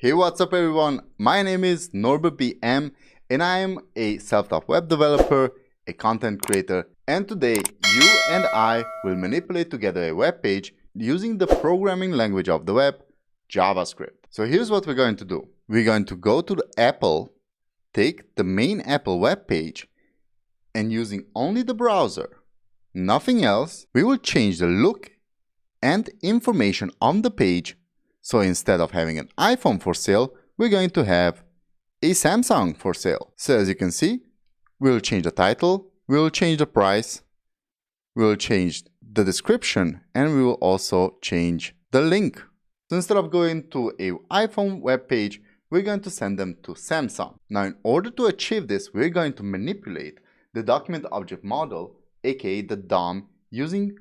Hey, what's up everyone? My name is Norbert BM and I am a self-taught web developer, a content creator, and today you and I will manipulate together a web page using the programming language of the web, JavaScript. So here's what we're going to do. We're going to go to the Apple, take the main Apple web page, and using only the browser, nothing else, we will change the look and information on the page. So instead of having an iPhone for sale, we're going to have a Samsung for sale. So as you can see, we'll change the title, we'll change the price, we'll change the description, and we will also change the link. So instead of going to an iPhone web page, we're going to send them to Samsung. Now in order to achieve this, we're going to manipulate the document object model, aka the DOM, using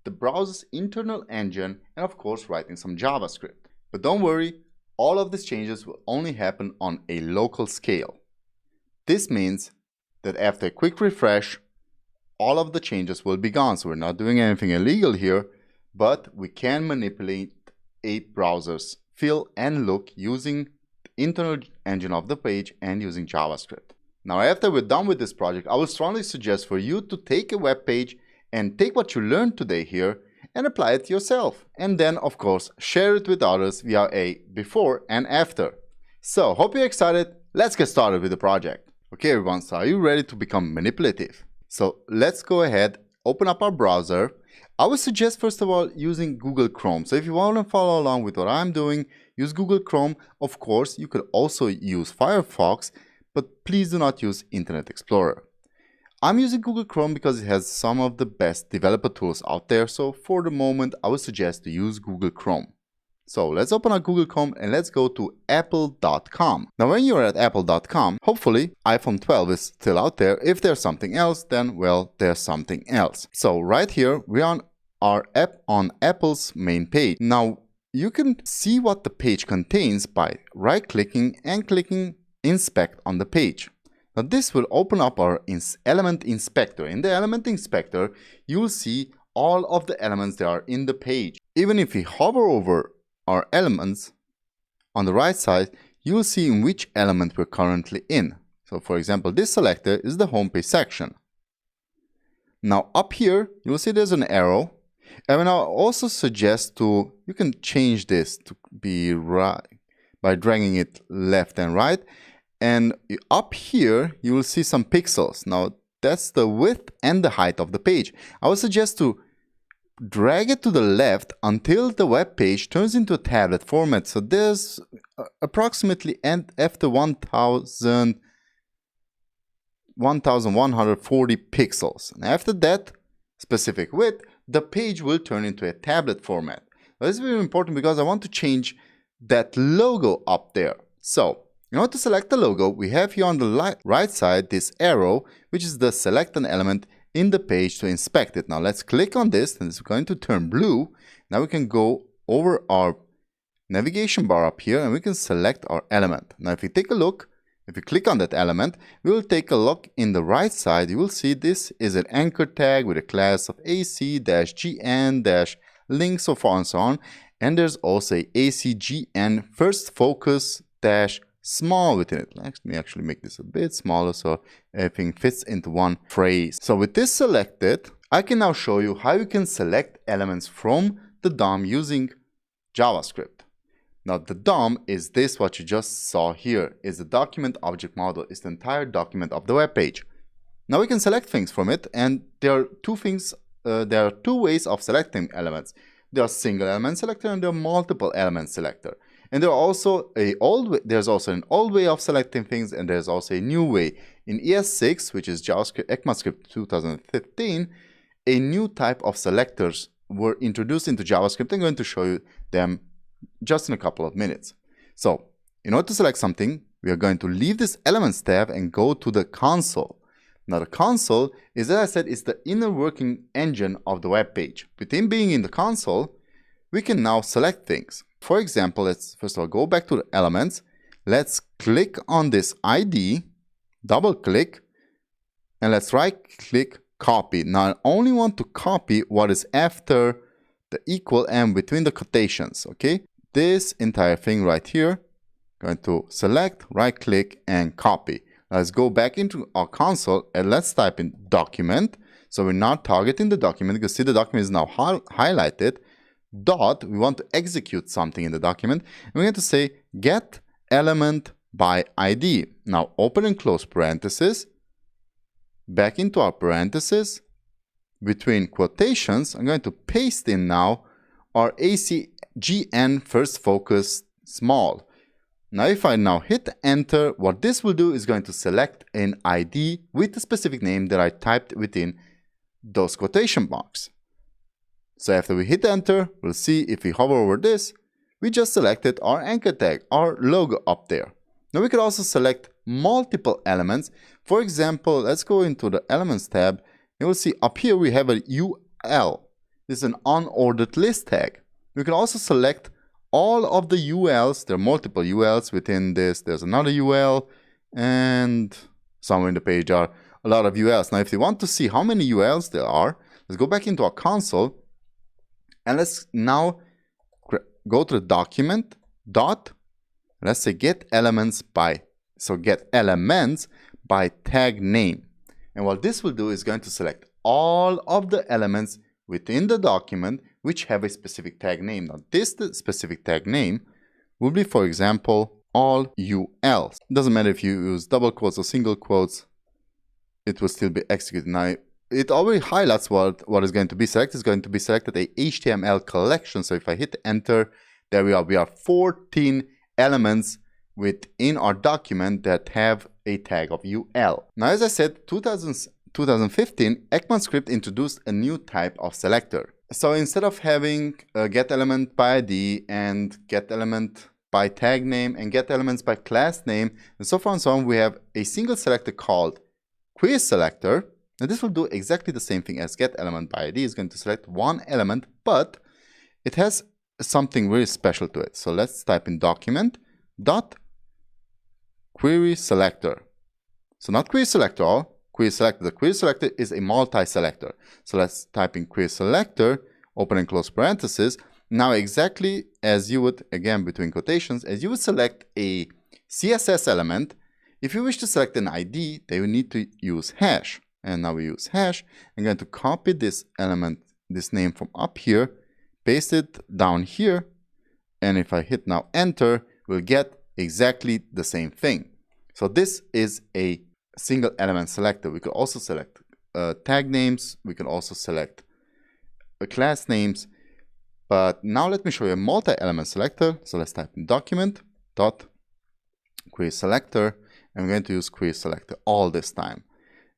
the browser's internal engine and of course writing some JavaScript. But don't worry, all of these changes will only happen on a local scale. This means that after a quick refresh, all of the changes will be gone. So we're not doing anything illegal here, but we can manipulate a browser's feel and look using the internal engine of the page and using JavaScript. Now after we're done with this project, I would strongly suggest for you to take a web page and take what you learned today here and apply it yourself. And then, of course, share it with others via a before and after. So, hope you're excited. Let's get started with the project. Okay, everyone, so are you ready to become manipulative? So, let's go ahead, open up our browser. I would suggest, first of all, using Google Chrome. So, if you want to follow along with what I'm doing, use Google Chrome. Of course, you could also use Firefox, but please do not use Internet Explorer. I'm using Google Chrome because it has some of the best developer tools out there, so for the moment I would suggest to use Google Chrome. So let's open up Google Chrome and let's go to apple.com. Now when you're at apple.com, hopefully iPhone 12 is still out there. If there's something else, then well, there's something else. So right here, we're on our app on Apple's main page. Now you can see what the page contains by right-clicking and clicking Inspect on the page. Now this will open up our element inspector. In the element inspector, you will see all of the elements that are in the page. Even if we hover over our elements on the right side, you will see in which element we're currently in. So for example, this selector is the homepage section. Now up here, you will see there's an arrow. And I'll also suggest you can change this to be right by dragging it left and right. And up here, you will see some pixels. Now, that's the width and the height of the page. I would suggest to drag it to the left until the web page turns into a tablet format. So there's approximately after 1140 pixels. And after that specific width, the page will turn into a tablet format. Now, this is very important because I want to change that logo up there. So, in order to select the logo, we have here on the right side this arrow, which is the select an element in the page to inspect it. Now let's click on this and it's going to turn blue. Now we can go over our navigation bar up here and we can select our element. Now if you take a look, if you click on that element, we will take a look in the right side. You will see this is an anchor tag with a class of AC-GN-link, so far and so on. And there's also a ACGN first focus dash small within it. Let me actually make this a bit smaller so everything fits into one phrase. So with this selected, I can now show you how you can select elements from the DOM using JavaScript. Now the DOM is this, what you just saw here, is the document object model. It's the entire document of the web page. Now we can select things from it, and there are two ways of selecting elements. There are single element selector and there are multiple element selector. And there's also an old way of selecting things, and there's also a new way. In ES6, which is JavaScript ECMAScript 2015, a new type of selectors were introduced into JavaScript. I'm going to show you them just in a couple of minutes. So, in order to select something, we are going to leave this Elements tab and go to the console. Now, the console is, as I said, is the inner working engine of the web page. Within being in the console, we can now select things. For example, let's first of all go back to the elements. Let's click on this ID, double click, and let's right click copy. Now I only want to copy what is after the equal and between the quotations, okay? This entire thing right here Going to select, right click and copy. Let's go back into our console and let's type in document. So we're not targeting the document. You can see the document is now highlighted. Dot, we want to execute something in the document. And we're going to say get element by ID. Now open and close parentheses. Back into our parentheses. Between quotations, I'm going to paste in now our ACGN first focus small. Now if I now hit enter, what this will do is going to select an ID with the specific name that I typed within those quotation marks. So after we hit enter, we'll see if we hover over this, we just selected our anchor tag, our logo up there. Now we could also select multiple elements. For example, let's go into the elements tab. You will see up here we have a UL. This is an unordered list tag. We can also select all of the ULs. There are multiple ULs within this. There's another UL, and somewhere in the page are a lot of ULs. Now, if you want to see how many ULs there are, let's go back into our console, and let's now go to the document dot. Let's say get elements by tag name. And what this will do is going to select all of the elements within the document which have a specific tag name. Now this specific tag name will be, for example, all ULs. It doesn't matter if you use double quotes or single quotes, it will still be executed. Now it already highlights what is going to be selected. It's going to be selected a HTML collection. So if I hit enter, there we are. We are 14 elements within our document that have a tag of UL. Now, as I said, 2015, ECMAScript introduced a new type of selector. So instead of having get element by ID and get element by tag name and get elements by class name and so far and so on, we have a single selector called query selector. Now this will do exactly the same thing as get element by ID. It's going to select one element, but it has something very special to it. So let's type in document dot query selector. So not query selector all, query selector. The query selector is a multi-selector. So let's type in query selector, open and close parentheses. Now exactly as you would, again between quotations, as you would select a CSS element, if you wish to select an ID, then you need to use hash. And now we use hash. I'm going to copy this element, this name from up here, paste it down here, and if I hit now enter, we'll get exactly the same thing. So this is a single element selector. We could also select tag names. We can also select class names. But now let me show you a multi-element selector. So let's type in document dot query selector. I'm going to use query selector all this time.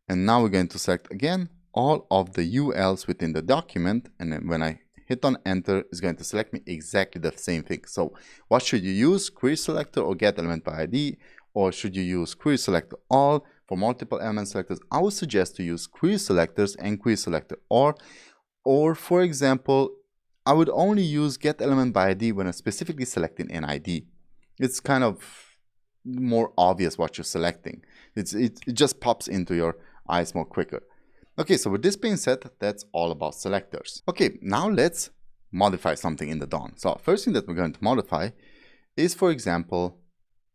And now we're going to select again all of the ULs within the document. And then when I hit on enter, it's going to select me exactly the same thing. So what should you use? Query selector or get element by ID? Or should you use query selector all? For multiple element selectors, I would suggest to use query selectors and query selector or for example, I would only use get element by ID when I'm specifically selecting an ID. It's kind of more obvious what you're selecting. It just pops into your eyes more quicker. Okay, so with this being said, that's all about selectors. Okay, now let's modify something in the DOM. So first thing that we're going to modify is, for example,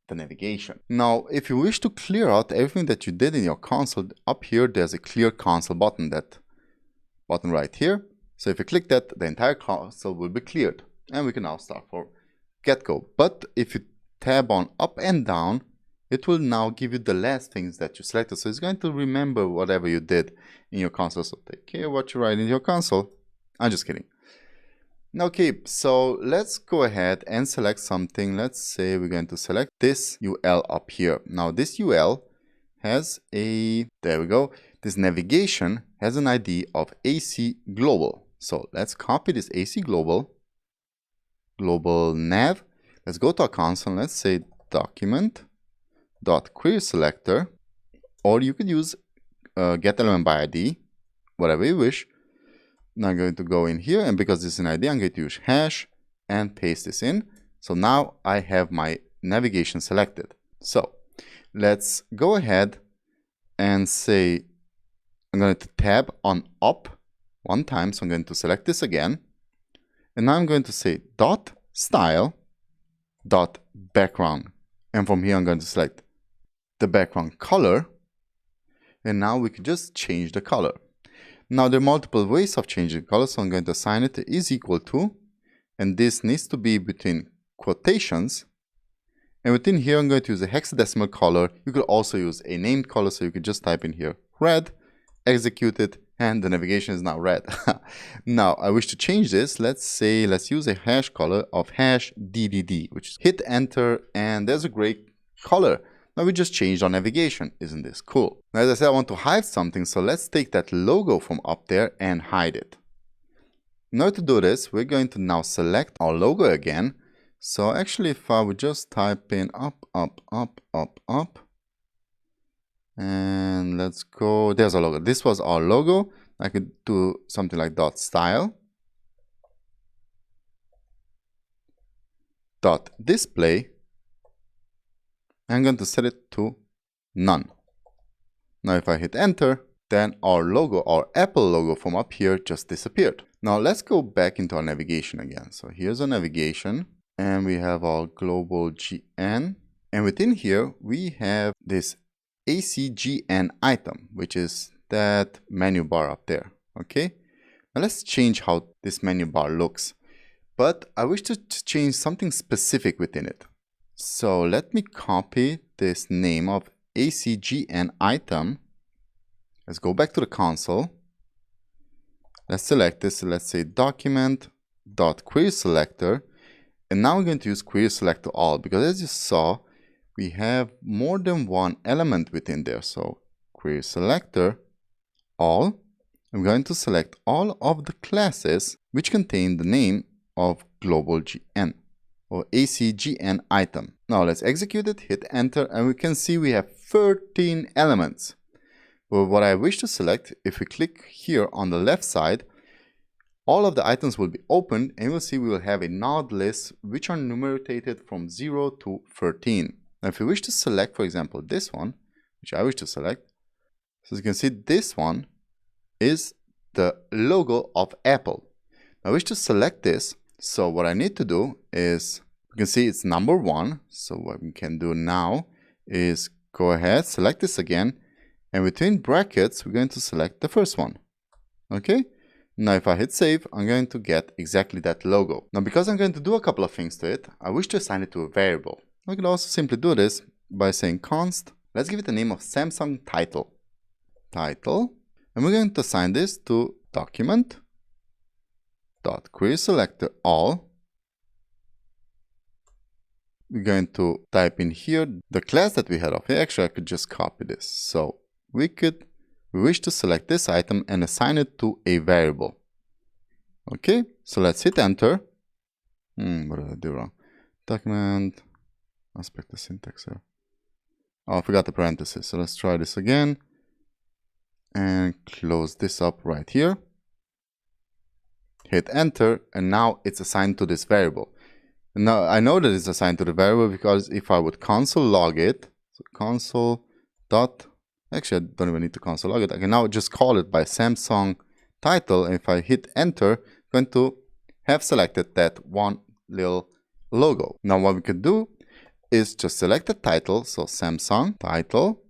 the navigation. Now, if you wish to clear out everything that you did in your console, up here there's a clear console button, that button right here. So if you click that, the entire console will be cleared. And we can now start for get-go. But if you tab on up and down, it will now give you the last things that you selected. So it's going to remember whatever you did in your console. So take care what you write in your console. I'm just kidding. Okay, so let's go ahead and select something. Let's say we're going to select this UL up here. Now this UL has a, there we go, this navigation has an ID of AC Global. So let's copy this AC Global nav. Let's go to our console. Let's say document dot query selector, or you could use get element by ID, whatever you wish. Now I'm going to go in here, and because this is an ID, I'm going to use hash and paste this in. So now I have my navigation selected. So let's go ahead and say I'm going to tab on up one time. So I'm going to select this again. And now I'm going to say dot style dot background And from here, I'm going to select the background color. And now we can just change the color. Now there are multiple ways of changing color, so I'm going to assign it to is equal to, and this needs to be between quotations. And within here, I'm going to use a hexadecimal color. You could also use a named color, so you could just type in here red, execute it, and the navigation is now red. Now I wish to change this. Let's use a hash color of hash DDD, which is hit enter, and there's a gray color. Now we just changed our navigation. Isn't this cool? Now, as I said, I want to hide something, so let's take that logo from up there and hide it. In order to do this, we're going to now select our logo again. So actually, if I would just type in up, and let's go, there's our logo. This was our logo. I could do something like dot style, dot display. I'm going to set it to none. Now if I hit enter, then our logo, our Apple logo from up here just disappeared. Now let's go back into our navigation again. So here's our navigation, and we have our global GN. And within here, we have this ACGN item, which is that menu bar up there. Okay. Now let's change how this menu bar looks. But I wish to change something specific within it. So let me copy this name of ACGN item. Let's go back to the console. Let's select this. Let's say document.querySelector. And now we're going to use querySelector all, because as you saw, we have more than one element within there. So querySelector all. I'm going to select all of the classes which contain the name of global GN. Or ACGN item. Now let's execute it, hit enter, and we can see we have 13 elements. But what I wish to select, if we click here on the left side, all of the items will be opened, and you'll see we will have a node list which are numerated from 0 to 13. Now if we wish to select, for example, this one, which I wish to select, so as you can see, this one is the logo of Apple. Now I wish to select this. So what I need to do is, you can see it's number 1. So what we can do now is go ahead, select this again, and between brackets, we're going to select the first one. Okay. Now if I hit save, I'm going to get exactly that logo. Now because I'm going to do a couple of things to it, I wish to assign it to a variable. We can also simply do this by saying const. Let's give it the name of Samsung title. And we're going to assign this to document. QuerySelector all. We're going to type in here the class that we had of here. Actually, I could just copy this. So we wish to select this item and assign it to a variable. Okay, so let's hit enter. What did I do wrong? Document, aspect the syntax here. Oh, I forgot the parentheses. So let's try this again and close this up right here. Hit enter, and now it's assigned to this variable. Now I know that it's assigned to the variable because if I would console log it, so console dot, actually I don't even need to console log it. I can now just call it by Samsung title, and if I hit enter, I'm going to have selected that one little logo. Now what we could do is just select the title, so Samsung title.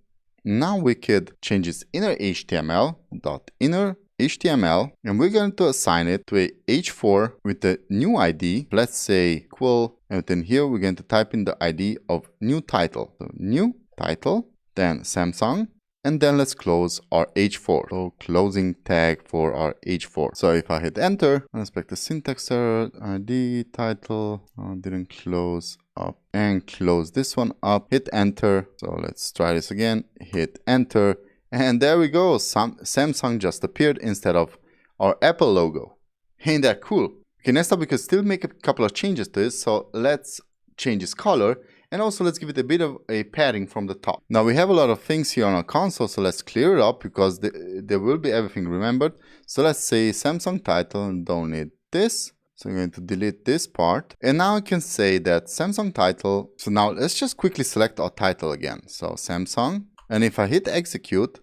Now we could change its inner HTML dot inner HTML, and we're going to assign it to a h4 with the new ID. Let's say equal, and then here we're going to type in the ID of new title. So new title, then Samsung, and then let's close our h4. So closing tag for our h4. So if I hit enter, I inspect the syntax error, ID title, didn't close up, and close this one up, hit enter. So let's try this again, hit enter. And there we go, Samsung just appeared instead of our Apple logo. Ain't that cool? Okay, next up we could still make a couple of changes to this. So let's change its color, and also let's give it a bit of a padding from the top. Now we have a lot of things here on our console, so let's clear it up because there will be everything remembered. So let's say Samsung title, and don't need this. So I'm going to delete this part. And now I can say that Samsung title. So now let's just quickly select our title again. So Samsung. And if I hit execute,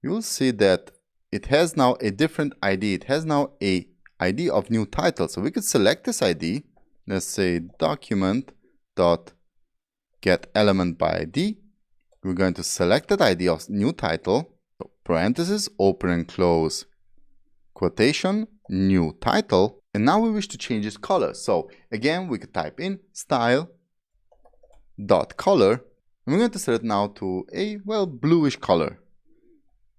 you'll see that it has now a different ID. It has now a ID of new title. So we could select this ID. Let's say document dot get element by ID. We're going to select that ID of new title, so parentheses, open and close, quotation, new title, and now we wish to change its color. So again, we could type in style dot color, and we're going to set it now to a, well, bluish color.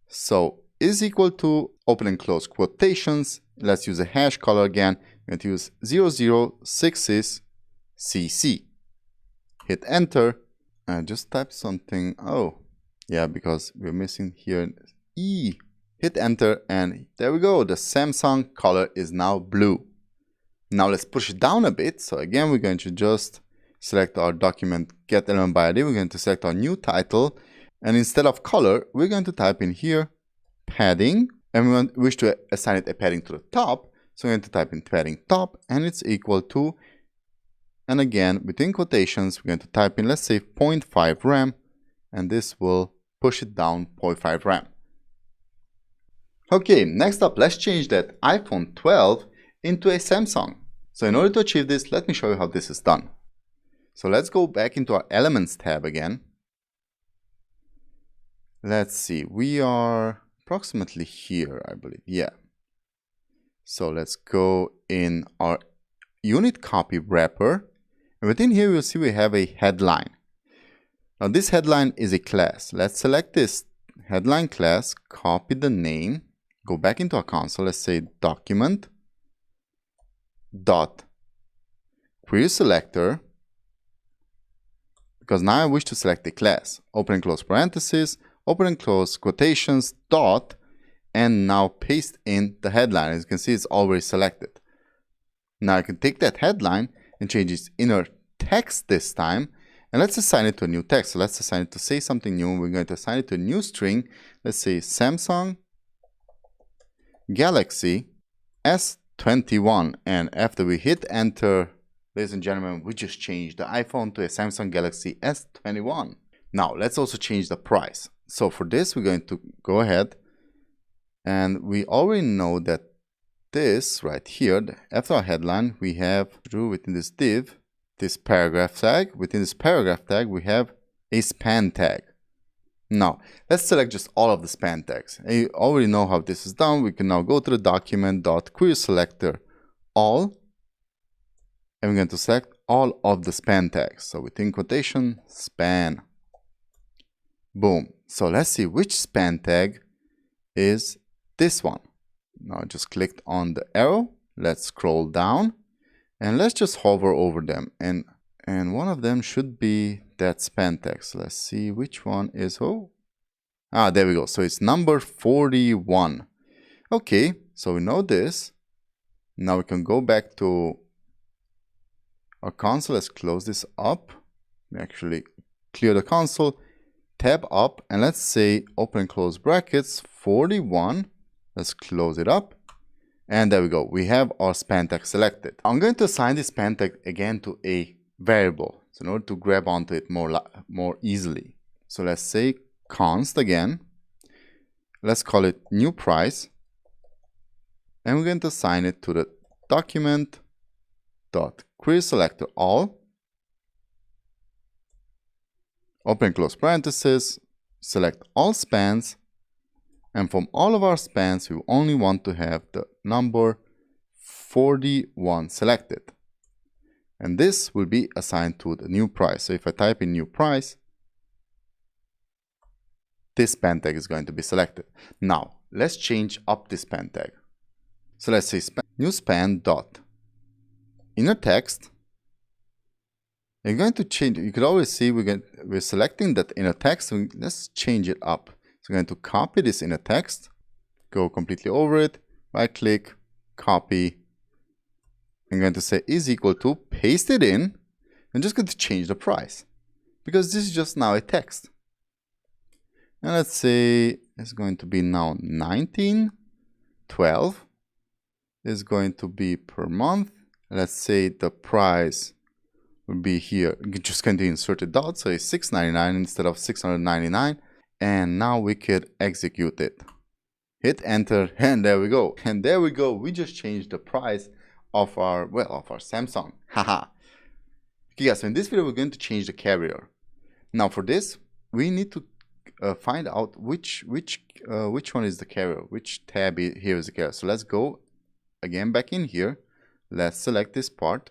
So is equal to open and close quotations. Let's use a hash color again. We're going to use 006 CC. Hit enter. Just type something. Oh, yeah, because we're missing here E. Hit enter, and there we go. The Samsung color is now blue. Now let's push it down a bit. So again, we're going to just select our document get element by ID. We're going to select our new title, and instead of color, we're going to type in here padding, and we wish to assign it a padding to the top. So we're going to type in padding top, and it's equal to, and again, between quotations, we're going to type in, let's say, 0.5 rem, and this will push it down 0.5 rem. Okay, next up, let's change that iPhone 12 into a Samsung. So in order to achieve this, let me show you how this is done. So let's go back into our Elements tab again. Let's see, we are approximately here, I believe. Yeah. So let's go in our unit copy wrapper. And within here, you'll see we have a headline. Now this headline is a class. Let's select this headline class, copy the name, go back into our console. Let's say document dot query selector, because now I wish to select a class. Open and close parentheses, open and close quotations, dot, and now paste in the headline. As you can see, it's already selected. Now I can take that headline and change its inner text this time, and let's assign it to a new text. So let's assign it to say something new. We're going to assign it to a new string. Let's say Samsung Galaxy S21, and after we hit enter, ladies and gentlemen, we just changed the iPhone to a Samsung Galaxy S21. Now let's also change the price. So for this, we're going to go ahead, and we already know that this right here, after our headline, we have drew within this div, this paragraph tag. Within this paragraph tag, we have a span tag. Now, let's select just all of the span tags. You already know how this is done. We can now go to the document.querySelector all, and we're going to select all of the span tags. So within quotation, span. Boom. So let's see which span tag is this one. Now I just clicked on the arrow. Let's scroll down, and let's just hover over them. And one of them should be that span tag. So let's see which one is, there we go. So it's number 41. Okay, so we know this. Now we can go back to our console. Let's close this up. We actually clear the console, tab up, and let's say open and close brackets 41. Let's close it up, and there we go. We have our span tag selected. I'm going to assign this span tag again to a variable, so in order to grab onto it more easily. So let's say const again. Let's call it new price, and we're going to assign it to the document dot query selector all, open and close parentheses, select all spans, and from all of our spans, we only want to have the number 41 selected. And this will be assigned to the new price. So if I type in new price, this span tag is going to be selected. Now, let's change up this span tag. So let's say new span dot inner text. You're going to change, you could always see we're selecting that inner text. So let's change it up. So we're going to copy this inner text, go completely over it, right click, copy. I'm going to say is equal to, paste it in, and just going to change the price, because this is just now a text. And let's say it's going to be now 19.12 is going to be per month. Let's say the price will be here. You're just going to insert a dot, so it's $6.99 instead of $699. And now we could execute it. Hit enter, and there we go. And there we go. We just changed the price of our Samsung. Haha. Okay, guys, so in this video, we're going to change the carrier. Now for this, we need to find out which one is the carrier, which tab here is the carrier. So let's go again back in here. Let's select this part.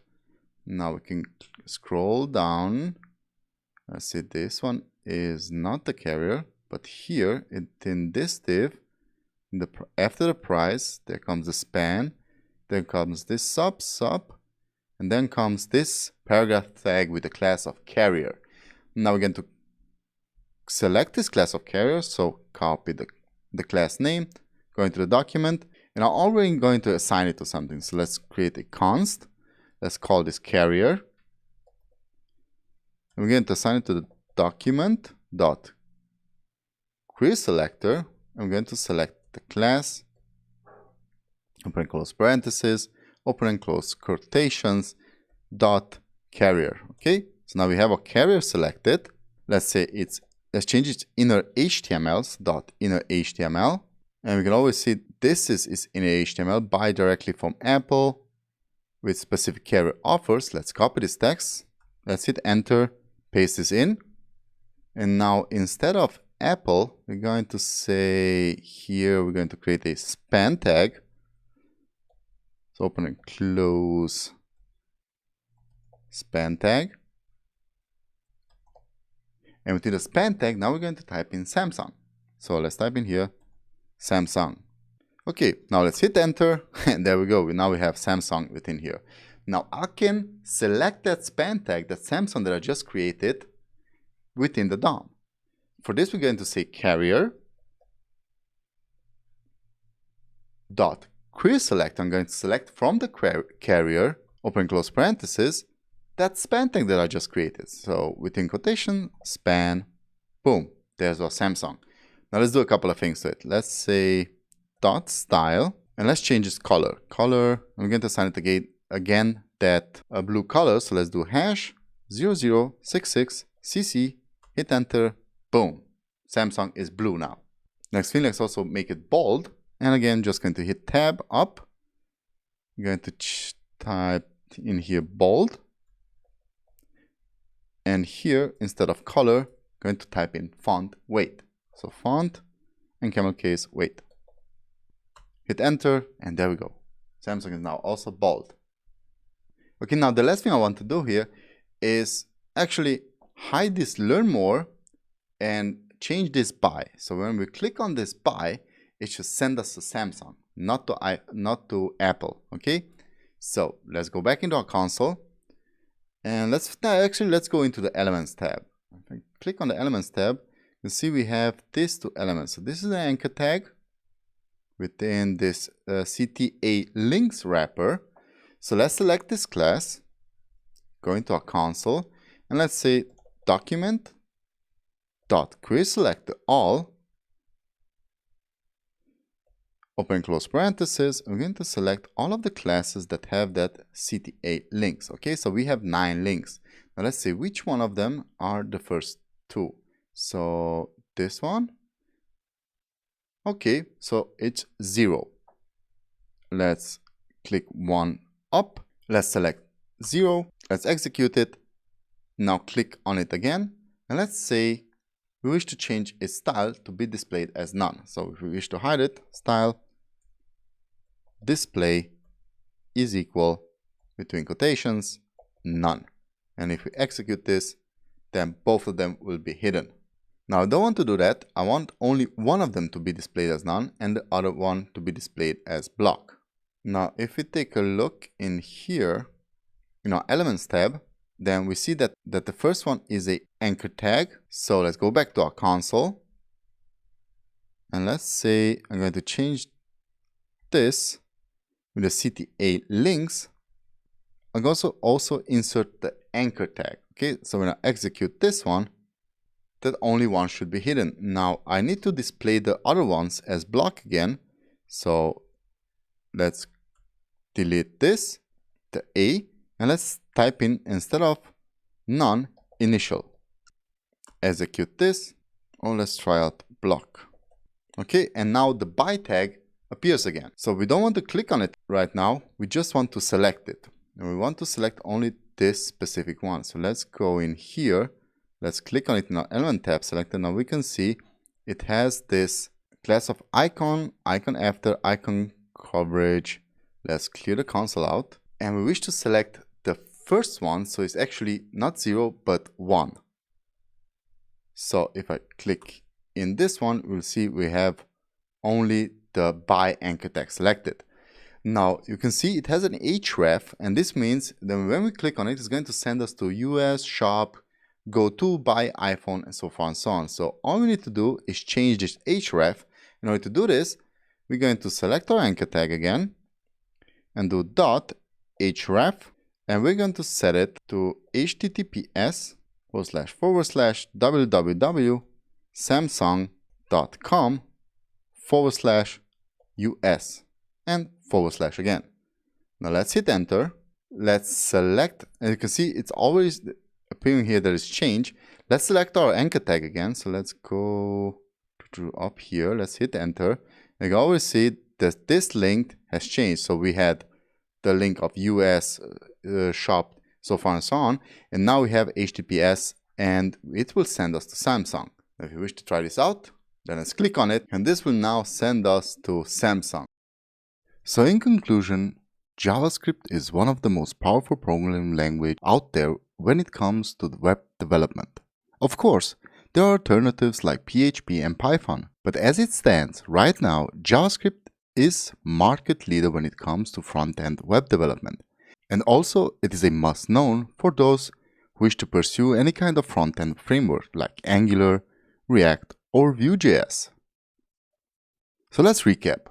Now we can scroll down. Let's see, this one is not the carrier, but here in this div, after the price, there comes the span, then comes this sub, and then comes this paragraph tag with the class of carrier. Now we're going to select this class of carrier, so copy the class name, go into the document, and I'm already going to assign it to something. So let's create a const. Let's call this carrier. And we're going to assign it to the document dot query selector. I'm going to select the class, open and close parentheses, open and close quotations, dot carrier. Okay, so now we have a carrier selected. Let's say let's change its inner HTML, dot inner HTML. And we can always see this is inner HTML buy directly from Apple with specific carrier offers. Let's copy this text. Let's hit enter, paste this in. And now instead of Apple, we're going to say here, we're going to create a span tag. So open and close span tag. And within the span tag, now we're going to type in Samsung. So let's type in here, Samsung. Okay, now let's hit enter, and there we go. Now we have Samsung within here. Now I can select that span tag, that Samsung that I just created within the DOM. For this, we're going to say carrier dot query select. I'm going to select from the carrier, open and close parentheses, that span tag that I just created. So within quotation, span, boom, there's our Samsung. Now let's do a couple of things to it. Let's say dot style, and let's change its color. I'm going to assign it again that blue color. So let's do hash 0066 cc, hit enter, boom. Samsung is blue now. Next thing, let's also make it bold. And again, just going to hit tab up. I'm going to type in here bold. And here, instead of color, I'm going to type in font weight. So font and camel case weight. Hit enter, and there we go. Samsung is now also bold. Okay, now the last thing I want to do here is actually hide this learn more and change this by. So when we click on this by, it should send us to Samsung, not to Apple. Okay, so let's go back into our console, and let's go into the elements tab. If I click on the elements tab, you see we have these two elements. So this is the anchor tag within this CTA links wrapper. So let's select this class, go into our console, and let's say document dot query selector all, open and close parentheses. I'm going to select all of the classes that have that CTA links. Okay, so we have 9 links. Now let's see which one of them are the first 2. So this one. Okay, so it's 0. Let's click one up. Let's select 0. Let's execute it. Now click on it again. And let's say we wish to change its style to be displayed as none. So if we wish to hide it, style display is equal, between quotations, none. And if we execute this, then both of them will be hidden. Now I don't want to do that. I want only one of them to be displayed as none and the other one to be displayed as block. Now if we take a look in here, in our elements tab, then we see that the first one is a anchor tag. So let's go back to our console. And let's say I'm going to change this with the CTA links. I'm also insert the anchor tag. Okay, so when I execute this one, that only one should be hidden. Now I need to display the other ones as block again. So let's delete this, the A, and let's type in, instead of none, initial. Execute this, or let's try out block. Okay, and now the by tag appears again. So we don't want to click on it right now. We just want to select it. And we want to select only this specific one. So let's go in here. let's click on it in our element tab selector. Now we can see it has this class of icon, icon after, icon coverage. Let's clear the console out. And we wish to select the first one, so it's actually not 0 but 1. So if I click in this one, we'll see we have only the by anchor tag selected. Now you can see it has an href, and this means that when we click on it, it's going to send us to US, shop, go to, buy, iPhone, and so far and so on. So all we need to do is change this href. In order to do this, we're going to select our anchor tag again and do dot href, and we're going to set it to https://www.samsung.com/US and / again. Now let's hit enter. Let's select, and you can see it's always appearing here that it's changed. Let's select our anchor tag again. So let's go to up here. Let's hit enter. And you can always see that this link has changed. So we had the link of US shop, so far and so on. And now we have HTTPS, and it will send us to Samsung. Now if you wish to try this out, then let's click on it, and this will now send us to Samsung. So in conclusion, JavaScript is one of the most powerful programming languages out there when it comes to web development. Of course, there are alternatives like PHP and Python, but as it stands right now, JavaScript is market leader when it comes to front-end web development. And also, it is a must-know for those who wish to pursue any kind of front-end framework like Angular, React, or Vue.js. So let's recap.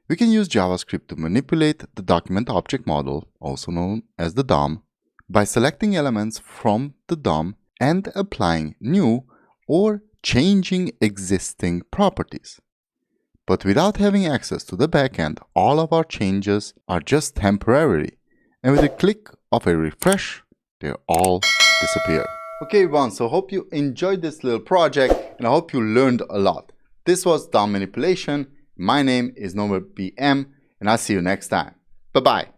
We can use JavaScript to manipulate the document object model, also known as the DOM, by selecting elements from the DOM and applying new or changing existing properties. But without having access to the backend, all of our changes are just temporary, and with a click of a refresh, they all disappear. Okay everyone, so hope you enjoyed this little project, and I hope you learned a lot. This was DOM Manipulation. My name is Norbert BM, and I'll see you next time. Bye-bye.